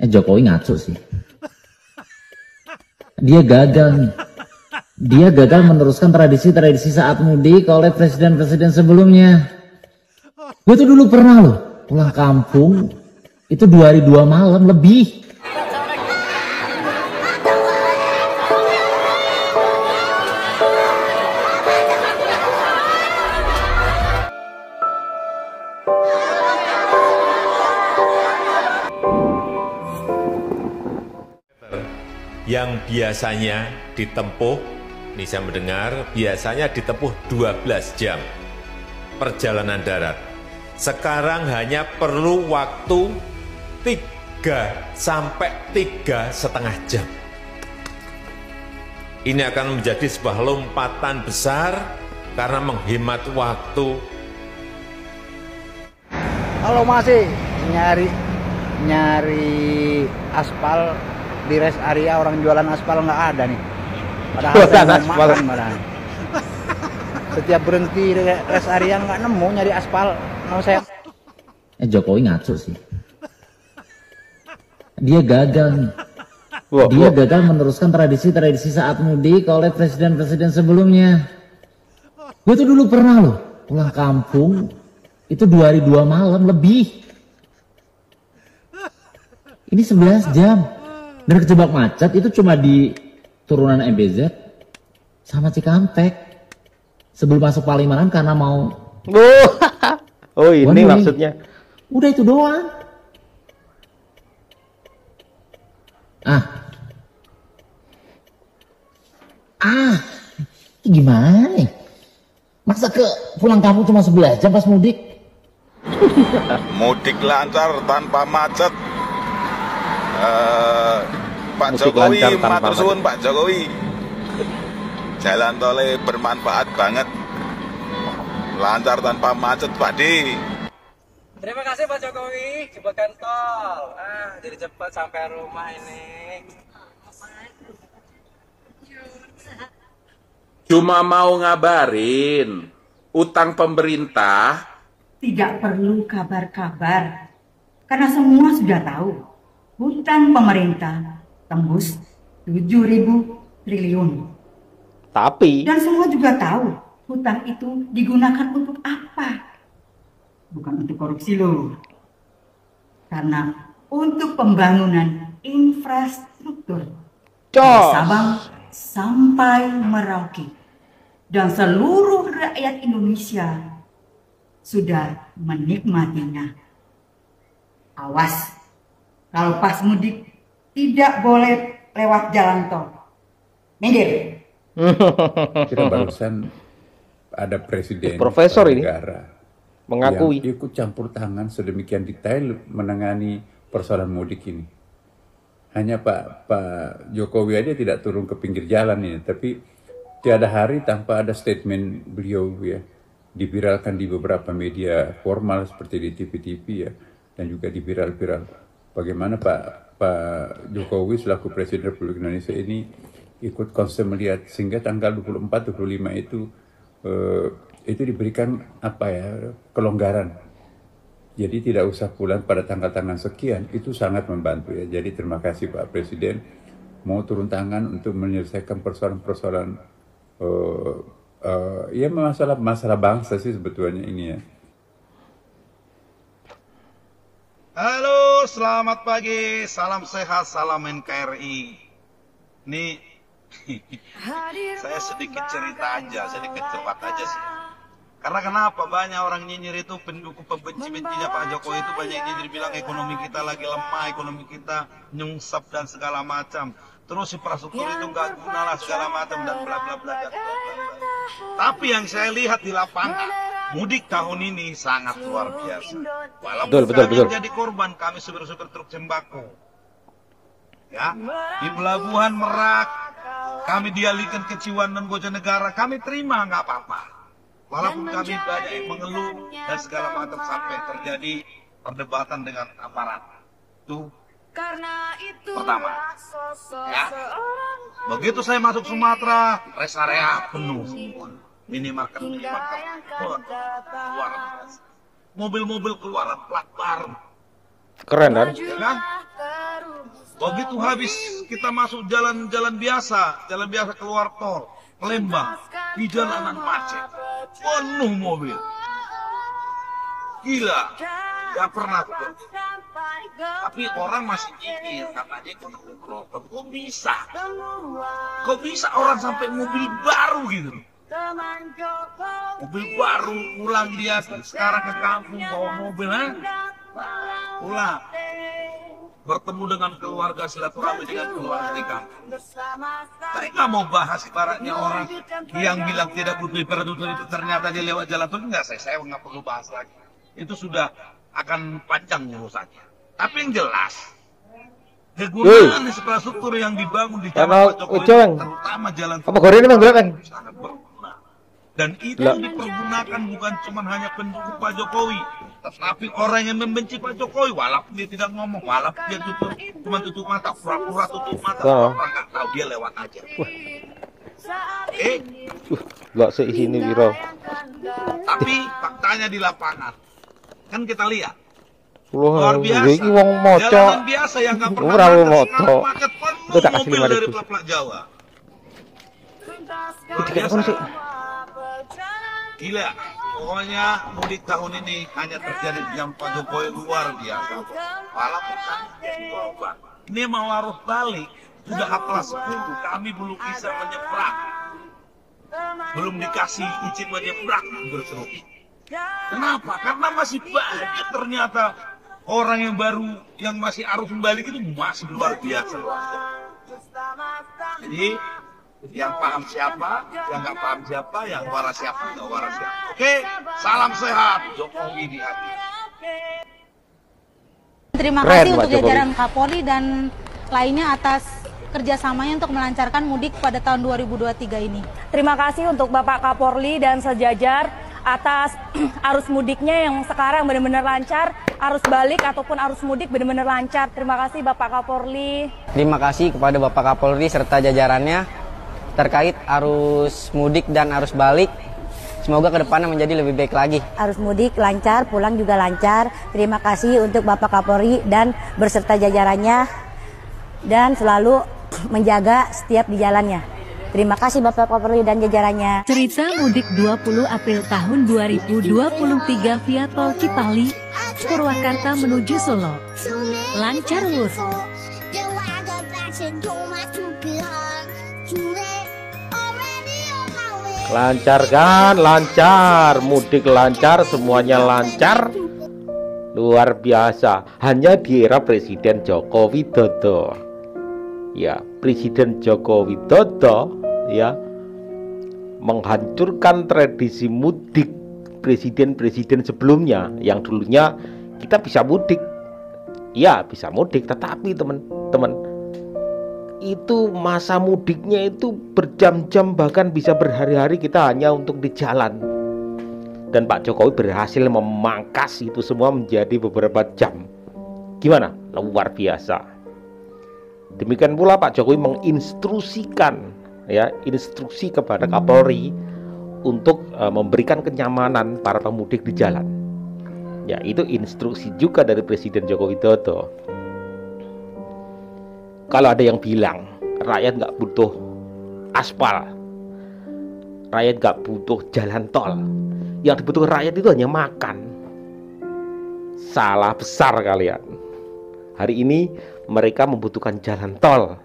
Jokowi ngaco sih. Dia gagal nih. Dia gagal meneruskan tradisi-tradisi saat mudik oleh presiden-presiden sebelumnya. Gue tuh dulu pernah loh pulang kampung itu 2 hari 2 malam lebih. Yang biasanya ditempuh, ini saya mendengar, biasanya ditempuh 12 jam perjalanan darat. Sekarang hanya perlu waktu 3 sampai 3,5 jam. Ini akan menjadi sebuah lompatan besar karena menghemat waktu. Kalau masih nyari aspal di rest area, orang jualan aspal nggak ada nih. Padahal saya mau makan malah. Setiap berhenti di rest area nggak nemu nyari aspal. Mau saya. Jokowi ngaco sih. Dia gagal nih. Dia gagal meneruskan tradisi-tradisi saat mudik oleh presiden-presiden sebelumnya. Gue tuh dulu pernah loh pulang kampung itu 2 hari 2 malam lebih. Ini 11 jam. Dan kejebak macet itu cuma di turunan MBZ sama Cikampek sebelum masuk Palimanan karena mau oh ini maksudnya. Udah itu doang. Gimana nih? Masa pulang kampung cuma 11 jam pas mudik? Mudik lancar tanpa macet. Pak Mudik Jokowi, lancar tanpa matur suwun Pak Jokowi. Jalan tolnya bermanfaat banget. Lancar tanpa macet, Pak D. Terima kasih Pak Jokowi, jembatan tol. Jadi cepat sampai rumah ini. Cuma mau ngabarin, utang pemerintah tidak perlu kabar-kabar, karena semua sudah tahu. Hutang pemerintah tembus 7.000 triliun. Tapi dan semua juga tahu hutang itu digunakan untuk apa. Bukan untuk korupsi loh. Karena untuk pembangunan infrastruktur dari Sabang sampai Merauke. Dan seluruh rakyat Indonesia sudah menikmatinya. Awas, kalau pas mudik tidak boleh lewat jalan tol. Minggir. Kita barusan ada presiden Profesor ini negara mengakui yang ikut campur tangan sedemikian detail menangani persoalan mudik ini. Hanya Pak Jokowi aja tidak turun ke pinggir jalan ini, tapi tiada hari tanpa ada statement beliau ya diviralkan di beberapa media formal seperti di TV-TV ya, dan juga di viral-viral. Bagaimana Pak Jokowi selaku Presiden Republik Indonesia ini ikut konsen melihat sehingga tanggal 24-25 itu diberikan kelonggaran. Jadi tidak usah pulang pada tanggal-tanggal sekian, itu sangat membantu ya. Jadi terima kasih Pak Presiden mau turun tangan untuk menyelesaikan persoalan-persoalan ya masalah bangsa sih sebetulnya ini ya. Halo, selamat pagi, salam sehat, salam NKRI. Nih, saya sedikit cerita aja, sedikit cepat aja sih. Karena kenapa banyak orang nyinyir itu pendukung pembenci-bencinya Pak Jokowi itu banyak nyinyir bilang ekonomi kita lagi lemah, ekonomi kita nyungsep dan segala macam. Terus infrastruktur itu nggak guna lah segala macam dan bla bla bla dan bla bla bla. Tapi yang saya lihat di lapangan, mudik tahun ini sangat luar biasa. Walaupun kami menjadi korban, kami supir-supir truk sembako. Ya, di Pelabuhan Merak, kami dialihkan ke Ciwandan Bojonegara, kami terima nggak apa-apa. Walaupun kami banyak yang mengeluh dan segala macam sampai terjadi perdebatan dengan aparat. Itu pertama. Ya. Begitu saya masuk Sumatera, rest area penuh semua. Minimarket luar biasa. Mobil-mobil keluaran plat baru. Keren kan? Ya kan? Begitu habis kita masuk jalan biasa keluar tol Lembang, di jalanan macet, penuh mobil. Gila, gak pernah seperti itu. Tapi orang masih mikir, katanya ekonomi kerotok. Kok bisa orang sampai mobil baru gitu? Mobil baru, pulang dia sekarang ke kampung bawa mobil, pulang. Bertemu dengan keluarga, silaturahmi dengan keluarga di kampung. Saya nggak mau bahas ibaratnya orang yang bilang tidak butuh infrastruktur itu ternyata dia lewat jalan tol. Enggak, saya nggak perlu bahas lagi. Itu sudah akan panjang urusannya. Tapi yang jelas, kegunaan infrastruktur yang dibangun di zaman Pak Jokowi, terutama jalan tol, sangat berguna. Dan itu dipergunakan bukan cuma hanya pendukung Pak Jokowi, tetapi orang yang membenci Pak Jokowi, walaupun dia tidak ngomong, walaupun dia cuma tutup mata, pura-pura tutup mata, orang nggak tahu, dia lewat aja. Nggak seisini Wiro. Tapi faktanya di lapangan, kan kita lihat, luar biasa. Jalanan biasa yang nggak pernah macet, penuh mobil dari pelak-pelak Jawa. Gila, pokoknya mudik tahun ini hanya terjadi di zaman Pak Jokowi luar biasa. Walaupun ini mau arus balik, sudah H+10, kami belum bisa menyeberang. Belum dikasih izin menyeberang berseru. Kenapa? Karena masih banyak ternyata orang yang baru, yang masih arus balik itu masih luar biasa. Jadi, yang paham siapa, yang nggak paham siapa, yang waras siapa, nggak waras siapa. Oke, salam sehat, Jokowi di hati. Terima kasih untuk jajaran Kapolri dan lainnya atas kerjasamanya untuk melancarkan mudik pada tahun 2023 ini. Terima kasih untuk Bapak Kapolri dan sejajar atas arus mudiknya yang sekarang benar-benar lancar, arus balik ataupun arus mudik benar-benar lancar. Terima kasih Bapak Kapolri. Terima kasih kepada Bapak Kapolri serta jajarannya terkait arus mudik dan arus balik. Semoga kedepannya menjadi lebih baik lagi. Arus mudik lancar, pulang juga lancar. Terima kasih untuk Bapak Kapolri dan berserta jajarannya dan selalu menjaga setiap di jalannya. Terima kasih Bapak Kapolri dan jajarannya. Cerita mudik 20 April tahun 2023 via Tol Cipali, Purwakarta menuju Solo. Lancar lur. Lancar kan? Lancar. Mudik lancar, semuanya lancar. Luar biasa. Hanya di era Presiden Joko Widodo. Ya, Presiden Joko Widodo ya menghancurkan tradisi mudik presiden-presiden sebelumnya yang dulunya kita bisa mudik. Ya, bisa mudik, tetapi teman-teman itu masa mudiknya itu berjam-jam, bahkan bisa berhari-hari kita hanya untuk di jalan. Dan Pak Jokowi berhasil memangkas itu semua menjadi beberapa jam. Gimana? Luar biasa. Demikian pula Pak Jokowi menginstruksikan instruksi kepada Kapolri untuk memberikan kenyamanan para pemudik di jalan. Ya, itu instruksi juga dari Presiden Joko Widodo. Kalau ada yang bilang rakyat nggak butuh aspal, rakyat nggak butuh jalan tol, yang dibutuhkan rakyat itu hanya makan. Salah besar kalian. Hari ini mereka membutuhkan jalan tol,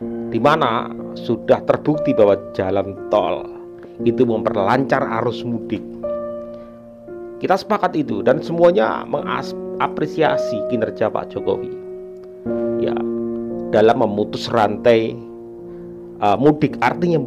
di mana sudah terbukti bahwa jalan tol itu memperlancar arus mudik. Kita sepakat itu dan semuanya mengapresiasi kinerja Pak Jokowi. Ya, dalam memutus rantai mudik. Artinya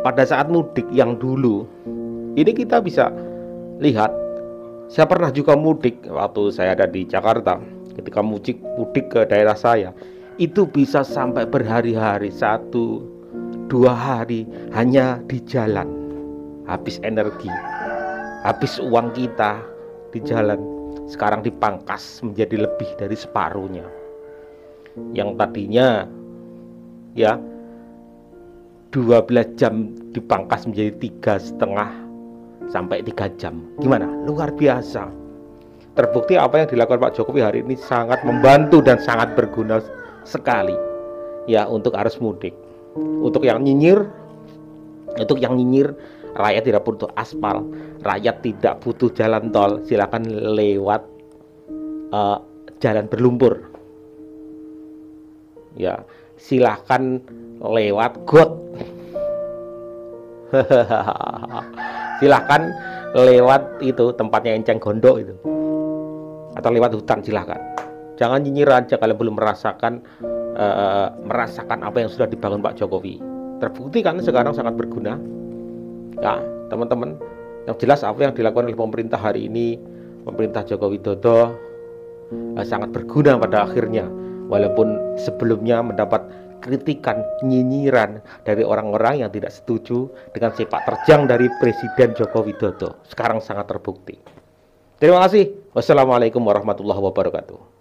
pada saat mudik yang dulu ini kita bisa lihat, saya pernah juga mudik waktu saya ada di Jakarta. Ketika mudik ke daerah saya itu bisa sampai berhari-hari, 1-2 hari hanya di jalan. Habis energi, habis uang kita di jalan. Sekarang dipangkas menjadi lebih dari separuhnya. Yang tadinya ya 12 jam dipangkas menjadi 3,5 sampai 3 jam. Gimana? Luar biasa. Terbukti apa yang dilakukan Pak Jokowi hari ini sangat membantu dan sangat berguna sekali ya untuk arus mudik. Untuk yang nyinyir, rakyat tidak butuh aspal, rakyat tidak butuh jalan tol, silakan lewat jalan berlumpur. Ya, silakan lewat got. Silakan lewat itu tempatnya Enceng Gondok itu. Atau lewat hutan, silahkan. Jangan nyinyir aja kalau belum merasakan apa yang sudah dibangun Pak Jokowi. Terbukti kan sekarang sangat berguna. Ya, teman-teman, yang jelas apa yang dilakukan oleh pemerintah hari ini, pemerintah Joko Widodo sangat berguna pada akhirnya. Walaupun sebelumnya mendapat kritikan, nyinyiran dari orang-orang yang tidak setuju dengan sepak terjang dari Presiden Joko Widodo. Sekarang sangat terbukti. Terima kasih. Wassalamualaikum warahmatullahi wabarakatuh.